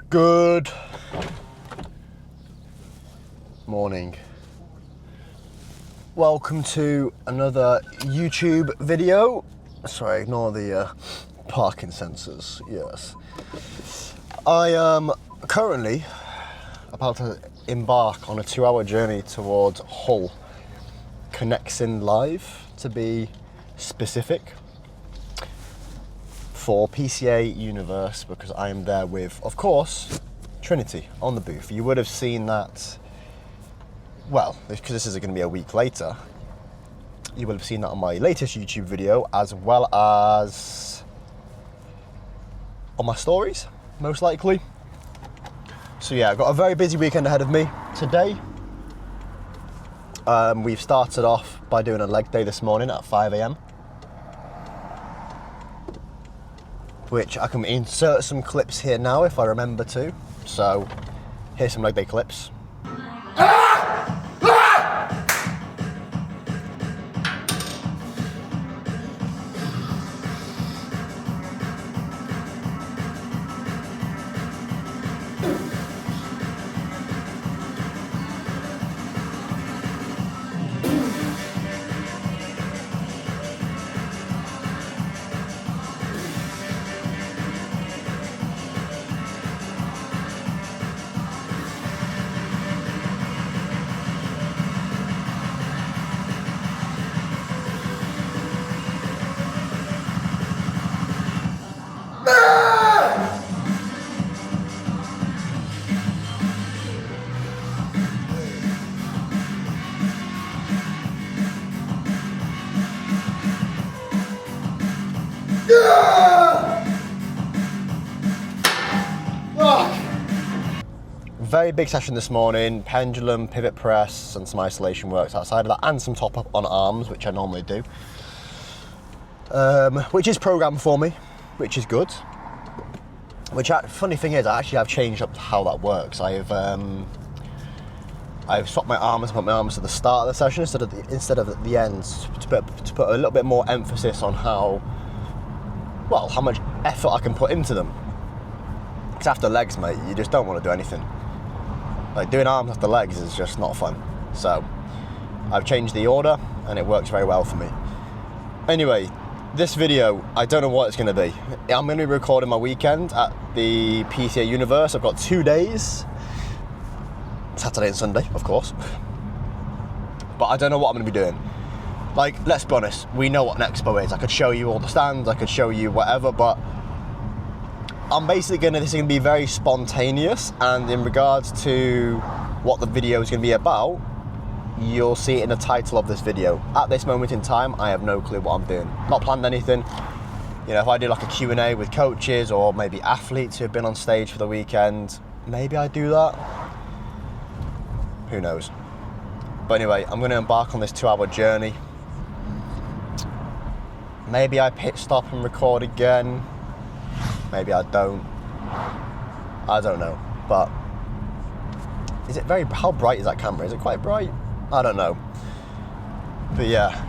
Good morning. Welcome to another YouTube video. Sorry, ignore the parking sensors. Yes. I am currently about to embark on a 2-hour journey towards Hull, Connexin Live to be specific, for PCA Universe, because I am there with, of course, Trinity on the booth. You would have seen that, well, because this is going to be a week later, you will have seen that on my latest YouTube video, as well as on my stories, most likely. So yeah, I've got a very busy weekend ahead of me. Today, we've started off by doing a leg day this morning at 5 a.m. which I can insert some clips here now if I remember to. So here's some leg day clips. Very big session this morning, pendulum, pivot press, and some isolation works outside of that, and some top up on arms, which I normally do. Which is programmed for me, which is good. Funny thing is, I actually have changed up how that works. I've swapped my arms, put my arms at the start of the session instead of at the end, to put a little bit more emphasis on how much effort I can put into them. Because after legs, mate, you just don't want to do anything. Like, doing arms after legs is just not fun. So I've changed the order and it works very well for me. Anyway, this video, I don't know what it's going to be. I'm going to be recording my weekend at the PCA Universe. I've got 2 days, Saturday and Sunday, of course. But I don't know what I'm going to be doing. Like, let's be honest, we know what an expo is. I could show you all the stands, I could show you whatever, but I'm basically this is going to be very spontaneous, and in regards to what the video is going to be about, you'll see it in the title of this video. At this moment in time, I have no clue what I'm doing. Not planned anything. You know, if I do like a Q&A with coaches or maybe athletes who have been on stage for the weekend, maybe I do that. Who knows? But anyway, I'm going to embark on this 2-hour journey. Maybe I pit stop and record again. Maybe I don't. I don't know. But is it how bright is that camera? Is it quite bright? I don't know. But yeah,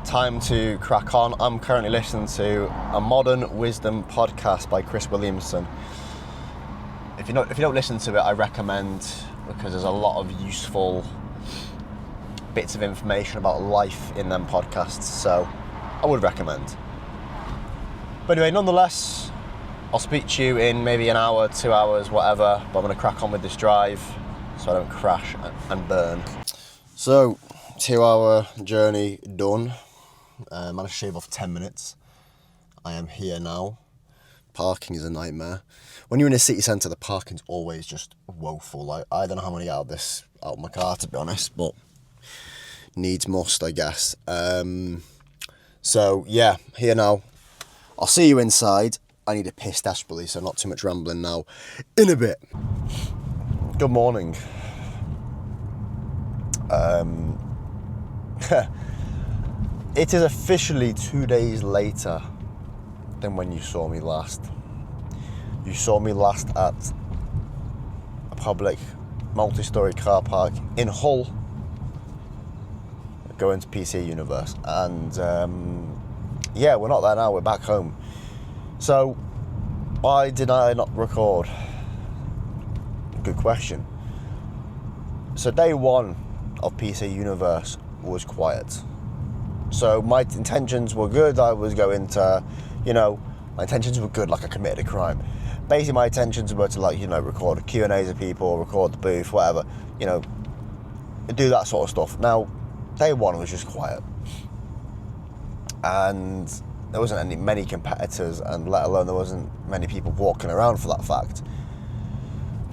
time to crack on. I'm currently listening to a Modern Wisdom podcast by Chris Williamson. If you don't listen to it, I recommend, because there's a lot of useful bits of information about life in them podcasts. So I would recommend. But anyway, nonetheless, I'll speak to you in maybe an hour, 2 hours, whatever, but I'm going to crack on with this drive so I don't crash and burn. So, 2-hour journey done. Managed to shave off 10 minutes. I am here now. Parking is a nightmare. When you're in a city centre, the parking's always just woeful. Like, I don't know how I'm going to get out of my car, to be honest, but needs must, I guess. So, yeah, here now. I'll see you inside. I need a piss desperately, so not too much rambling now. In a bit. Good morning. It is officially 2 days later than when you saw me last. You saw me last at a public multi-storey car park in Hull, going to PCA Universe, and yeah, we're not there now, we're back home. So why did I not record? good question. So day one of PCA Universe was quiet. So my intentions were good. I was going to, my intentions were good, like I committed a crime. Basically, my intentions were to, record Q&As of people, record the booth, whatever, do that sort of stuff. Now, day one was just quiet. And there wasn't many competitors, and let alone there wasn't many people walking around for that fact.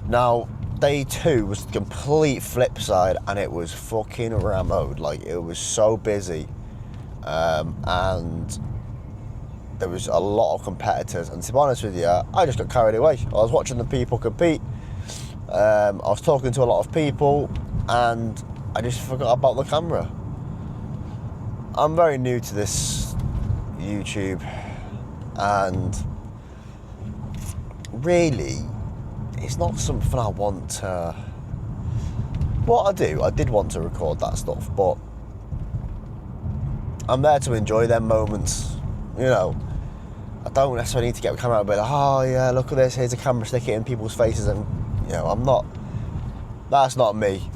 Now, day two was the complete flip side, and it was fucking rammed. Like, it was so busy. And there was a lot of competitors, and to be honest with you, I just got carried away. I was watching the people compete, I was talking to a lot of people, and I just forgot about the camera. I'm very new to this YouTube, and really, it's not something I want to... What I did want to record that stuff, but I'm there to enjoy them moments, I don't necessarily need to get a camera out and be like, oh yeah, look at this, here's a camera, stick it in people's faces, and I'm not, that's not me.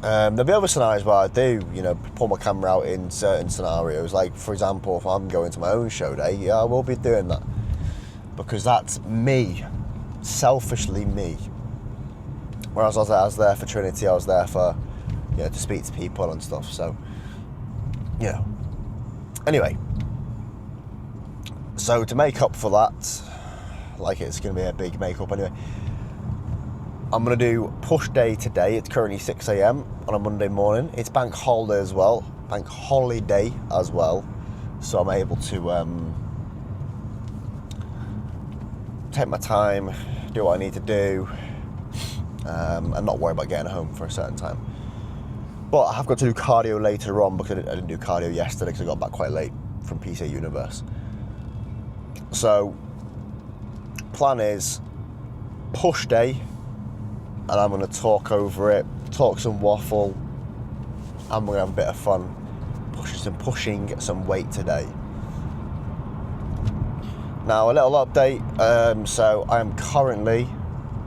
There'll be other scenarios where I do, pull my camera out in certain scenarios, like for example, if I'm going to my own show day, yeah, I will be doing that, because that's me, selfishly me. Whereas I was there for Trinity, I was there for, to speak to people and stuff, so, Anyway, so to make up for that, like it's going to be a big make-up anyway, I'm going to do push day today. It's currently 6 a.m. on a Monday morning. It's bank holiday as well, so I'm able to take my time, do what I need to do, and not worry about getting home for a certain time. But I have got to do cardio later on, because I didn't do cardio yesterday because I got back quite late from PCA Universe. So, plan is push day, and I'm going to talk over it, talk some waffle, and we're going to have a bit of fun pushing some weight today. Now, a little update. So I am currently,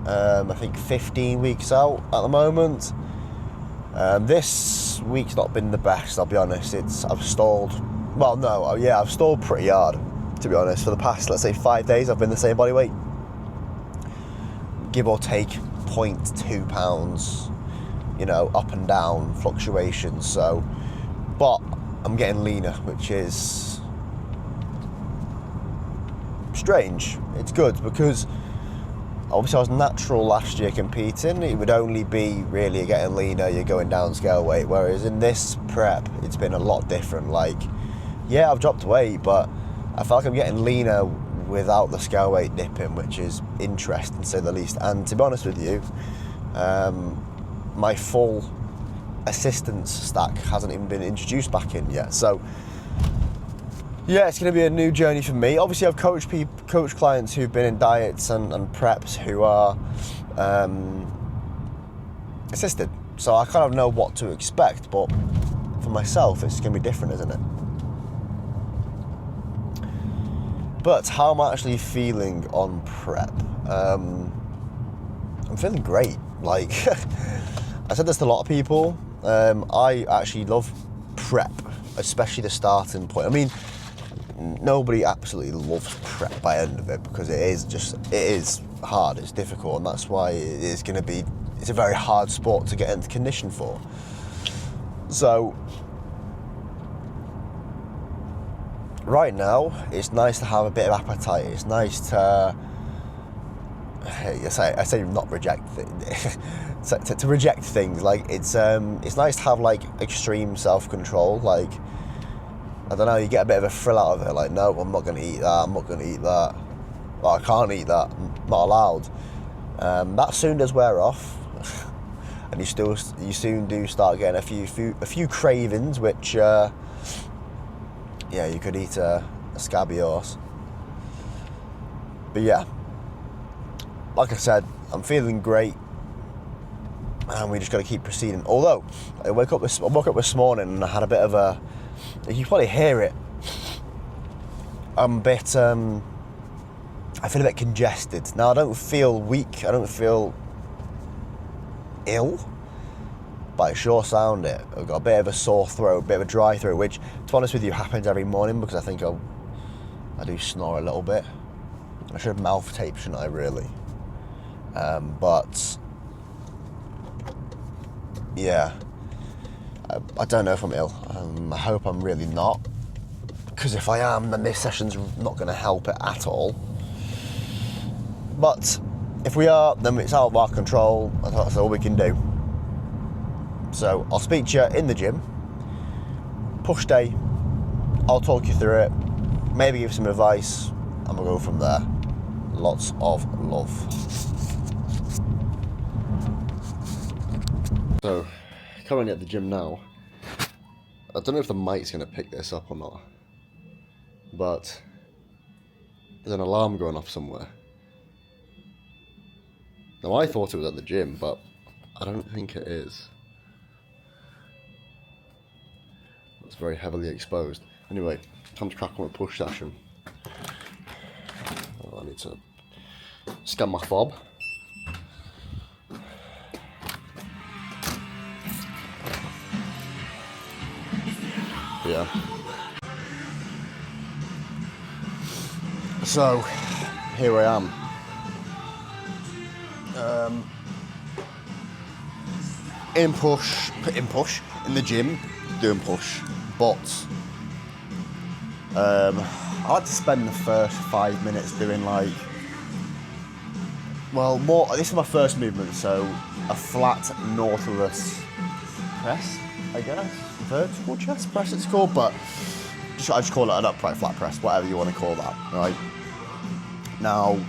I think 15 weeks out at the moment. This week's not been the best, I'll be honest. I've stalled. Well, no, I've stalled pretty hard, to be honest. For the past, let's say, 5 days, I've been the same body weight, give or take 0.2 pounds, up and down fluctuations. So, but I'm getting leaner, which is strange. It's good, because obviously I was natural last year competing. It would only be really getting leaner, you're going down scale weight, whereas in this prep it's been a lot different. Like, yeah, I've dropped weight, but I feel like I'm getting leaner without the scale weight dipping, which is interesting to say the least. And to be honest with you, my full assistance stack hasn't even been introduced back in yet, so yeah, it's going to be a new journey for me. Obviously, I've coached clients who've been in diets and preps who are assisted. So I kind of know what to expect, but for myself, it's going to be different, isn't it? But how am I actually feeling on prep? I'm feeling great. Like, I said this to a lot of people. I actually love prep, especially the starting point. I mean, nobody absolutely loves prep by the end of it, because it is hard, it's difficult, and that's why it's a very hard sport to get into condition for. So right now it's nice to have a bit of appetite. It's nice to I say not reject to reject things. Like, it's nice to have like extreme self-control. Like, I don't know, you get a bit of a thrill out of it. Like, no, I'm not going to eat that. I'm not going to eat that. Well, I can't eat that. I'm not allowed. That soon does wear off, and you soon do start getting a few cravings, which yeah, you could eat a scabby horse. But yeah, like I said, I'm feeling great, and we just got to keep proceeding. Although I woke up this morning and I had a bit of a, you can probably hear it, I'm a bit I feel a bit congested. Now, I don't feel weak, I don't feel ill, but I sure sound it. I've got a bit of a sore throat, a bit of a dry throat, which, to be honest with you, happens every morning because I think I do snore a little bit. I should have mouth tape, shouldn't I, really? But yeah, I don't know if I'm ill. I hope I'm really not, because if I am, then this session's not going to help it at all. But if we are, then it's out of our control. That's all we can do. So I'll speak to you in the gym. Push day. I'll talk you through it. Maybe give some advice, and we'll go from there. Lots of love. So, currently at the gym now. I don't know if the mic's going to pick this up or not, but there's an alarm going off somewhere. Now, I thought it was at the gym, but I don't think it is. It's very heavily exposed. Anyway, time to crack on with push session. Oh, I need to scan my fob. Yeah. So, here I am. In the gym, doing push, but I like to spend the first 5 minutes doing this is my first movement, so a flat nautilus press, I guess, vertical chest press it's called, but I just call it an upright flat press, whatever you want to call that, right? Now,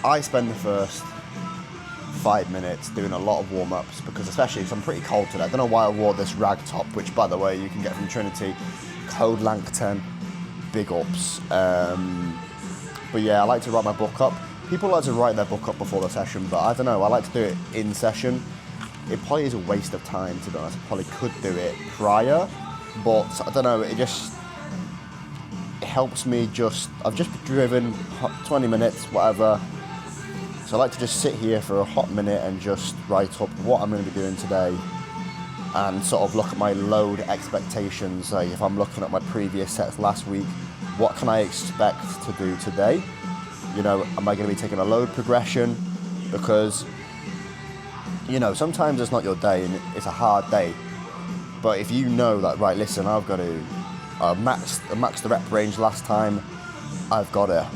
I spend the first 5 minutes doing a lot of warm-ups, because especially because I'm pretty cold today. I don't know why I wore this rag top, which, by the way, you can get from Trinity. Code Langton, big ups. But yeah, I like to write my book up. People like to write their book up before the session, but I don't know, I like to do it in session. It probably is a waste of time, to be honest. I probably could do it prior, but I don't know, it helps me I've just driven 20 minutes, whatever. So I like to just sit here for a hot minute and just write up what I'm going to be doing today and sort of look at my load expectations. Like if I'm looking at my previous sets last week, what can I expect to do today? You know, am I going to be taking a load progression? Because, you know, sometimes it's not your day and it's a hard day. But if you know that, right, listen, I've got to max the rep range last time, I've got to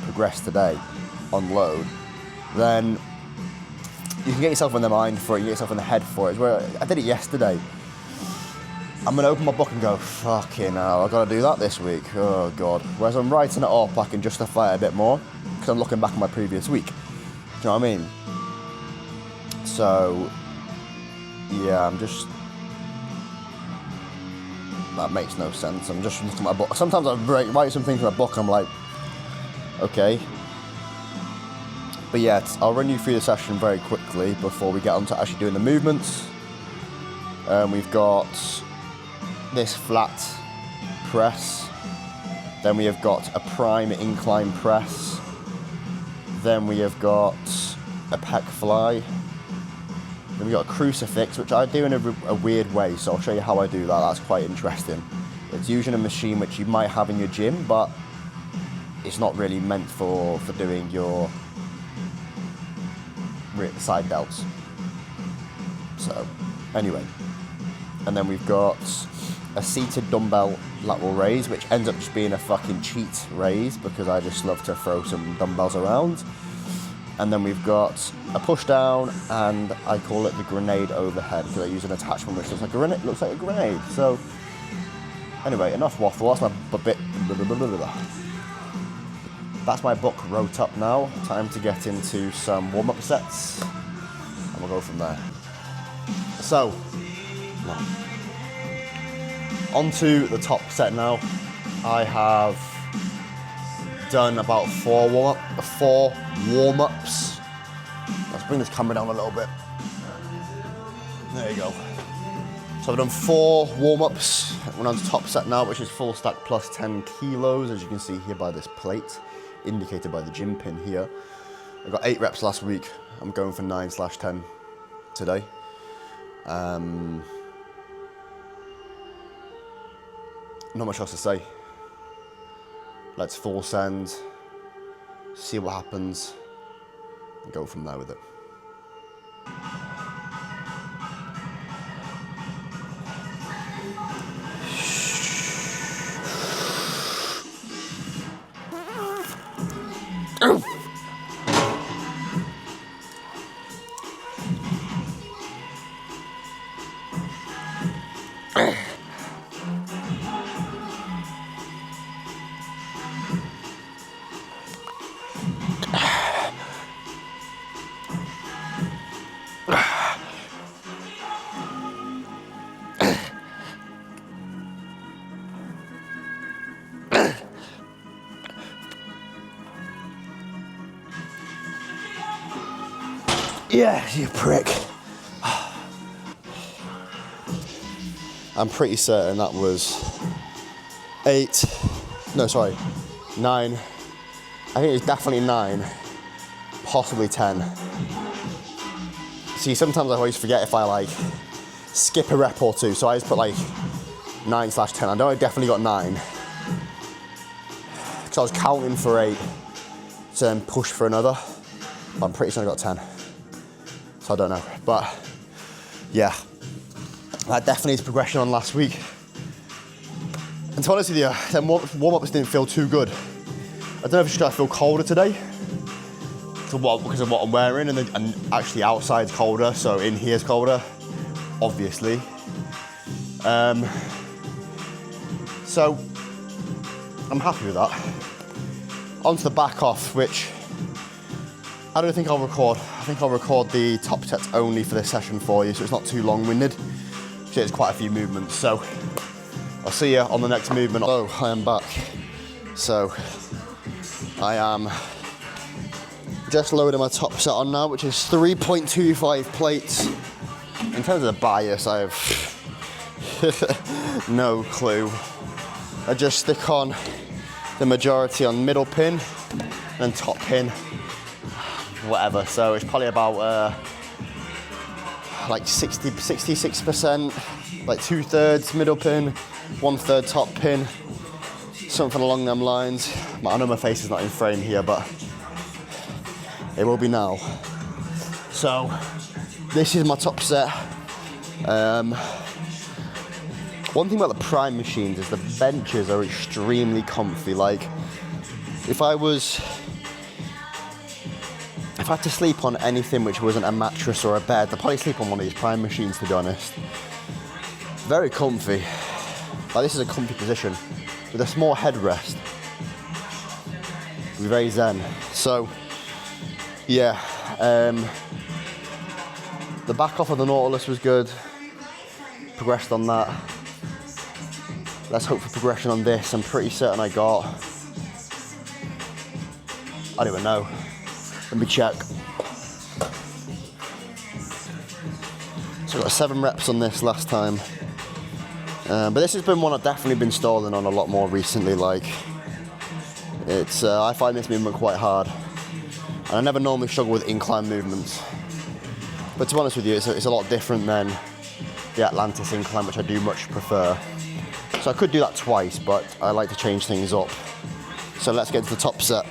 progress today on load, then you can get yourself in the mind for it, you get yourself in the head for it. Where I did it yesterday. I'm going to open my book and go, fucking hell, I've got to do that this week. Oh, God. Whereas I'm writing it up, I can justify it a bit more because I'm looking back on my previous week. Do you know what I mean? So, yeah, that makes no sense. I'm just looking at my book. Sometimes I write some things in my book, I'm like, okay. But yeah, I'll run you through the session very quickly before we get on to actually doing the movements. We've got this flat press, then we have got a prime incline press, then we have got a pec fly, then we got a crucifix, which I do in a weird way, so I'll show you how I do that. That's quite interesting. It's using a machine which you might have in your gym, but it's not really meant for doing your side delts. So anyway, and then we've got a seated dumbbell lateral raise, which ends up just being a fucking cheat raise because I just love to throw some dumbbells around. And then we've got a push down, and I call it the grenade overhead because I use an attachment which looks like a grenade. So anyway, enough waffle. That's my book wrote up now. Time to get into some warm-up sets, and we'll go from there. So, onto the top set now. I have done about four warm-ups. Let's bring this camera down a little bit. There you go. So I've done 4 warm-ups. We're on to top set now, which is full stack plus 10 kilos, as you can see here by this plate, indicated by the gym pin here. I got 8 reps last week, I'm going for 9/10 today. Not much else to say. Let's full send, see what happens, and go from there with it. Yeah, you prick. I'm pretty certain that was 9. I think it was definitely 9, possibly 10. See, sometimes I always forget if I like skip a rep or two, so I just put like 9/10. I know I definitely got 9. Because I was counting for 8 to then push for another. But I'm pretty sure I got 10. So I don't know. But yeah, that definitely is progression on last week. And to be honest with you, then warm-ups didn't feel too good. I don't know if it's because I feel colder today, because of what I'm wearing, and actually outside's colder, so in here's colder, obviously. So I'm happy with that. On to the back off, which I don't think I'll record. I think I'll record the top sets only for this session for you, so it's not too long-winded. It's quite a few movements, so I'll see you on the next movement. Oh, I am back. So I am just loading my top set on now, which is 3.25 plates. In terms of the bias, I have no clue. I just stick on the majority on middle pin and top pin, whatever. So it's probably about like 66%, like 2/3 middle pin, 1/3 top pin, something along them lines. I know my face is not in frame here, but it will be now. So this is my top set. One thing about the Prime machines is the benches are extremely comfy. Like if I had to sleep on anything which wasn't a mattress or a bed, I'd probably sleep on one of these Prime machines, to be honest. Very comfy. Like this is a comfy position with a small headrest. It's very zen. So yeah, the back off of the Nautilus was good. Progressed on that. Let's hope for progression on this. I'm pretty certain I don't even know. Let me check. So I got 7 reps on this last time. But this has been one I've definitely been stalling on a lot more recently. Like, it's I find this movement quite hard. And I never normally struggle with incline movements. But to be honest with you, it's a lot different than the Atlantis incline, which I do much prefer. So I could do that twice, but I like to change things up. So let's get to the top set.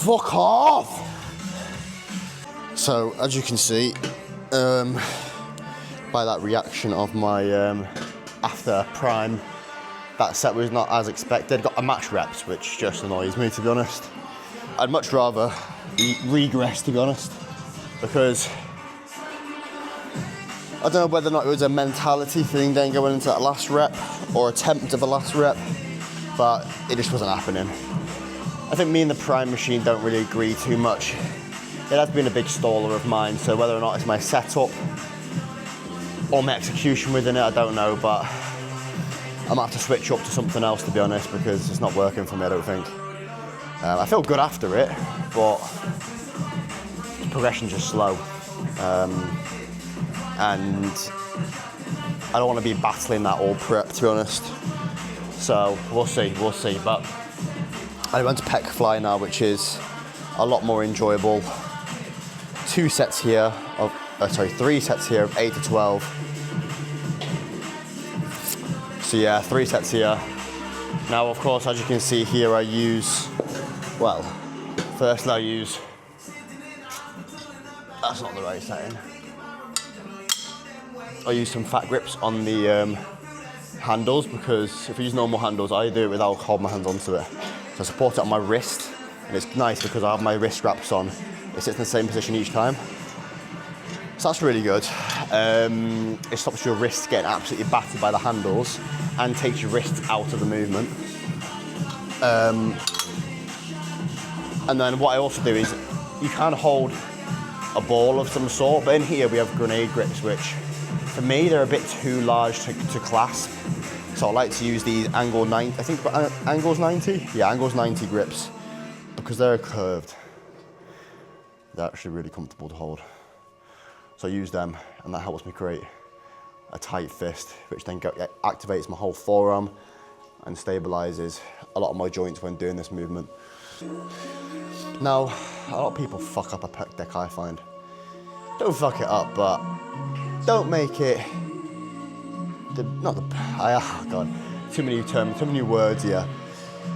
Fuck off! So, as you can see, by that reaction of my after Prime, that set was not as expected. Got a match reps, which just annoys me, to be honest. I'd much rather regress, to be honest, because I don't know whether or not it was a mentality thing then going into that last rep or attempt of a last rep, but it just wasn't happening. I think me and the Prime machine don't really agree too much. It has been a big staller of mine, so whether or not it's my setup or my execution within it, I don't know, but I might have to switch up to something else, to be honest, because it's not working for me, I don't think. I feel good after it, but the progression's just slow. And I don't want to be battling that all prep, to be honest. So we'll see. But I went to pec fly now, which is a lot more enjoyable. 3 sets here of 8 to 12. So yeah, 3 sets here. Now, of course, as you can see here, I use, well, firstly I use, that's not the right setting. I use some fat grips on the handles, because if I use normal handles, I do it without holding my hands onto it. So I support it on my wrist, and it's nice because I have my wrist straps on. It sits in the same position each time. So that's really good. It stops your wrists getting absolutely battered by the handles and takes your wrists out of the movement. And then what I also do is you kind of hold a ball of some sort, but in here we have grenade grips, which for me they're a bit too large to clasp. So I like to use these angle 90, I think angles 90? Yeah, angles 90 grips, because they're curved. They're actually really comfortable to hold. So I use them, and that helps me create a tight fist, which then activates my whole forearm and stabilizes a lot of my joints when doing this movement. Now, a lot of people fuck up a pec deck, I find. Don't fuck it up, but don't make it, oh God, too many terms, too many words here.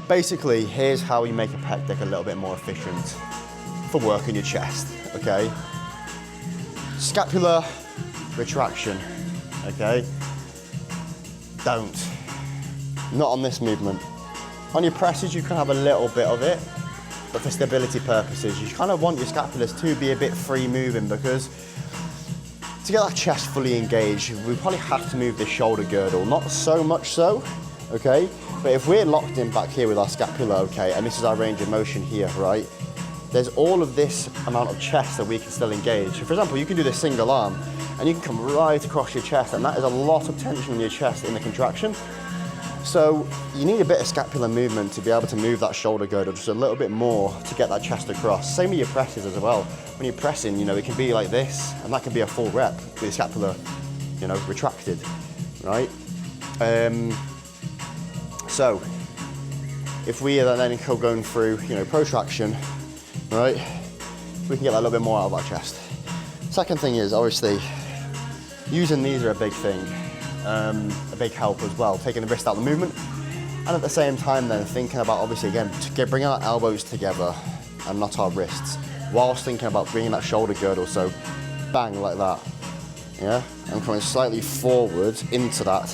Basically, here's how you make a pec deck a little bit more efficient for working your chest, okay? Scapular retraction, okay? Don't. Not on this movement. On your presses, you can have a little bit of it, but for stability purposes, you kind of want your scapulars to be a bit free moving, because to get that chest fully engaged, we probably have to move the shoulder girdle, not so much so, okay? But if we're locked in back here with our scapula, okay, and this is our range of motion here, right? There's all of this amount of chest that we can still engage. So for example, you can do this single arm, and you can come right across your chest, and that is a lot of tension in your chest in the contraction. So you need a bit of scapular movement to be able to move that shoulder girdle just a little bit more to get that chest across. Same with your presses as well. When you're pressing, you know, it can be like this, and that can be a full rep with your scapula, you know, retracted, right? So if we are then going through, you know, protraction, right, we can get that a little bit more out of our chest. Second thing is, obviously, using these are a big thing. A big help as well, taking the wrist out of the movement, and at the same time then thinking about, obviously again, bringing our elbows together and not our wrists, whilst thinking about bringing that shoulder girdle, so bang, like that, yeah, and coming slightly forward into that,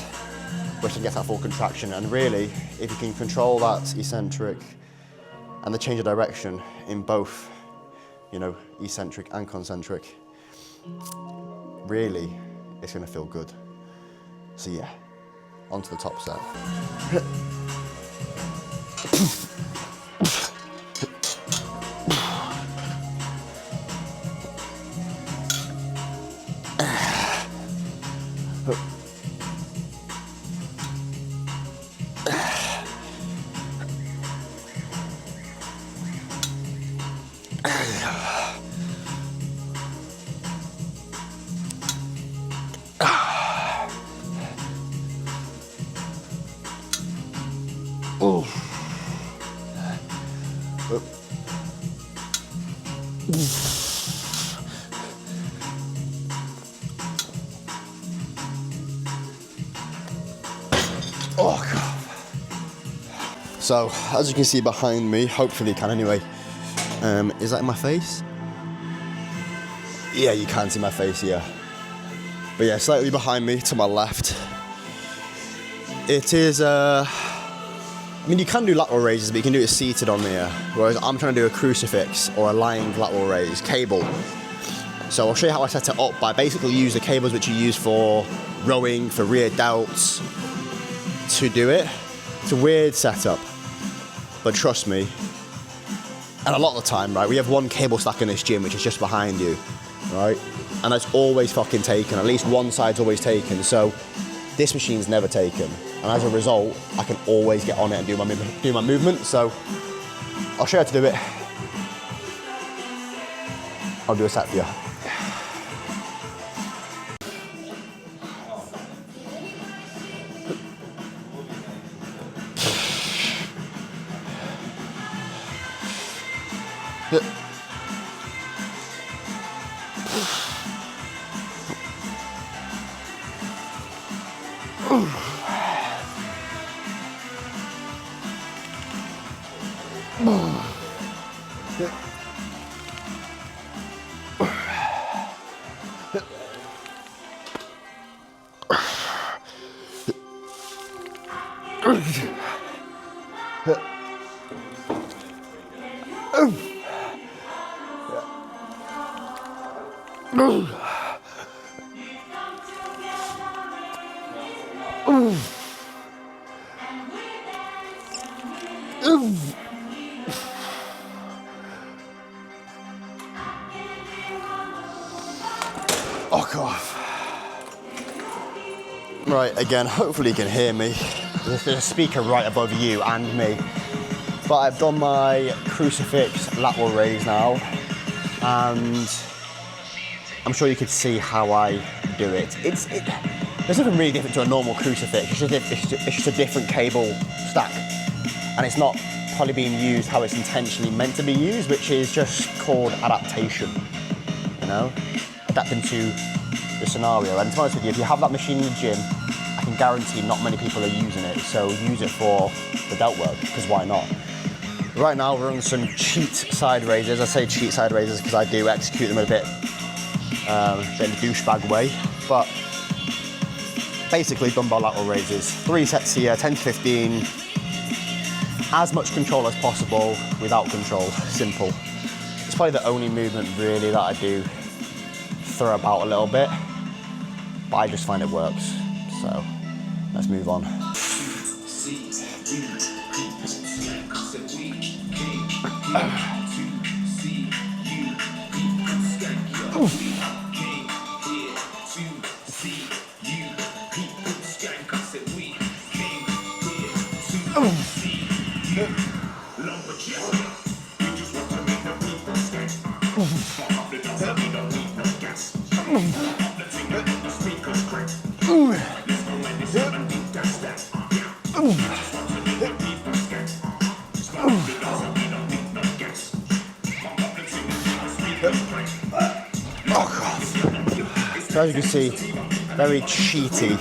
which can get that full contraction. And really, if you can control that eccentric and the change of direction in both, you know, eccentric and concentric, really, it's gonna feel good. So yeah, onto the top set. Oh God. So, as you can see behind me, hopefully you can anyway, is that in my face? Yeah, you can see my face here. But yeah, slightly behind me, to my left, it is, I mean, you can do lateral raises, but you can do it seated on here, whereas I'm trying to do a crucifix or a lying lateral raise, cable. So I'll show you how I set it up by basically use the cables which you use for rowing, for rear delts, to do it. It's a weird setup, but trust me, and a lot of the time, right, we have one cable stack in this gym which is just behind you, right? And it's always fucking taken, at least one side's always taken, so this machine's never taken. And as a result, I can always get on it and do my movement, so I'll show you how to do it. I'll do a set for you. Fuck off. Right, again, hopefully you can hear me. There's a speaker right above you and me. But I've done my crucifix lateral raise now, and I'm sure you could see how I do it. There's nothing really different to a normal crucifix. It's just a different cable stack, and it's not probably being used how it's intentionally meant to be used, which is just called adaptation. You know, adapting to the scenario. And to be honest with you, if you have that machine in the gym, I can guarantee not many people are using it. So use it for the delt work, because why not? Right now we're on some cheat side raises. I say cheat side raises because I do execute them a bit in a douchebag way. But basically dumbbell lateral raises. 3 sets here, 10 to 15. As much control as possible without control, simple. It's probably the only movement really that I do throw about a little bit, but I just find it works. So let's move on. So as you can see, very cheaty.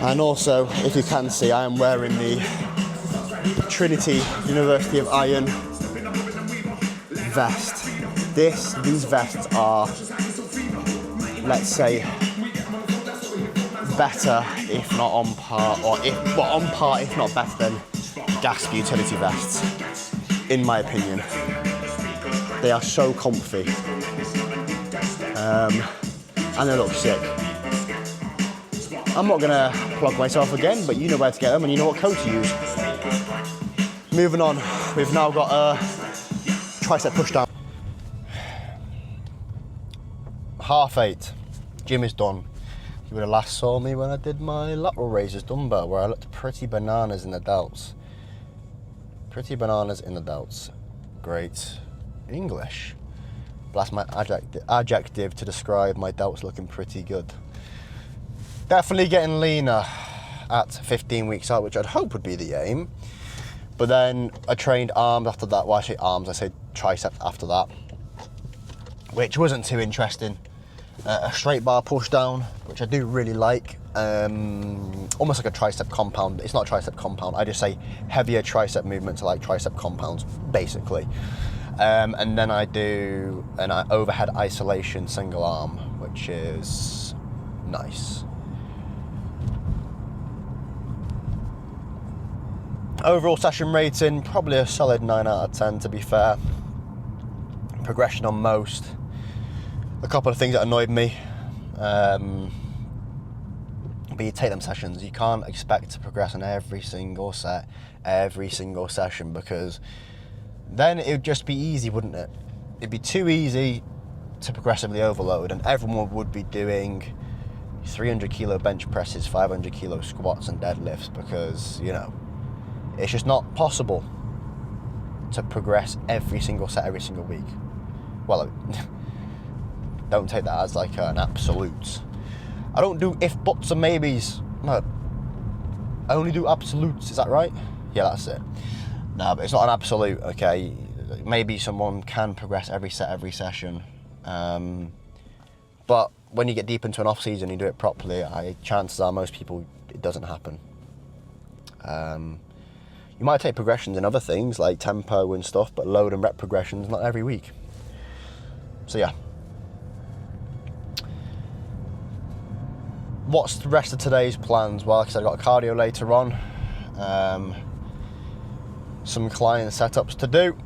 And also, if you can see, I am wearing the Trinity University of Iron vest. These vests are, let's say, better, if not on par, on par, if not better than Gasp utility vests, in my opinion. They are so comfy. And they look sick. I'm not gonna plug myself again, but you know where to get them and you know what code to use. Moving on, we've now got a tricep push down. 8:30, gym is done. You would have last saw me when I did my lateral raises dumbbell, where I looked pretty bananas in the delts. Pretty bananas in the delts. Great English. That's my adjective to describe my delts looking pretty good. Definitely getting leaner at 15 weeks out, which I'd hope would be the aim. But then I trained arms after that. Well, I say arms, I say triceps after that, which wasn't too interesting. A straight bar push down, which I do really like. Almost like a tricep compound. It's not a tricep compound. I just say heavier tricep movements are like tricep compounds, basically. And then I do an overhead isolation single arm, which is nice. Overall session rating, probably a solid 9 out of 10 to be fair. Progression on most. A couple of things that annoyed me. But you take them sessions, you can't expect to progress on every single set, every single session, because then it would just be easy, wouldn't it? It'd be too easy to progressively overload, and everyone would be doing 300 kilo bench presses, 500 kilo squats and deadlifts, because, you know, it's just not possible to progress every single set, every single week. Well, don't take that as like an absolute. I don't do if, buts, and maybes. No, I only do absolutes. Is that right? Yeah, that's it. No, but it's not an absolute, okay? Maybe someone can progress every set, every session. But when you get deep into an off-season, you do it properly, chances are most people, it doesn't happen. You might take progressions in other things, like tempo and stuff, but load and rep progressions, not every week. So yeah. What's the rest of today's plans? Well, because I've got a cardio later on. Some client setups to do.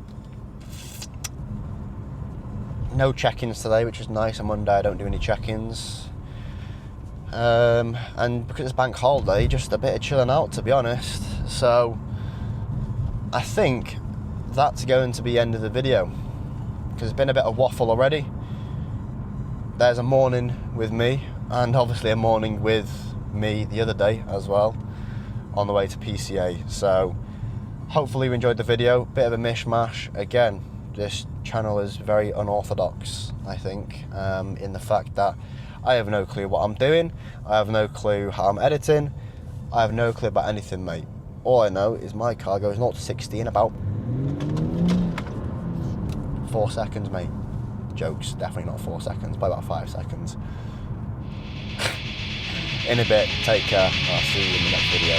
No check-ins today, which is nice. On Monday I don't do any check-ins. And because it's bank holiday, just a bit of chilling out, to be honest. So I think that's going to be the end of the video, because it's been a bit of waffle already. There's a morning with me, and obviously a morning with me the other day as well, on the way to PCA. So hopefully you enjoyed the video. Bit of a mishmash. Again, this channel is very unorthodox, I think, in the fact that I have no clue what I'm doing. I have no clue how I'm editing. I have no clue about anything, mate. All I know is my car goes 0 to 60 in about 4 seconds, mate. Jokes, definitely not 4 seconds, by about 5 seconds. In a bit, take care. I'll see you in the next video.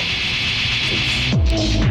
Peace.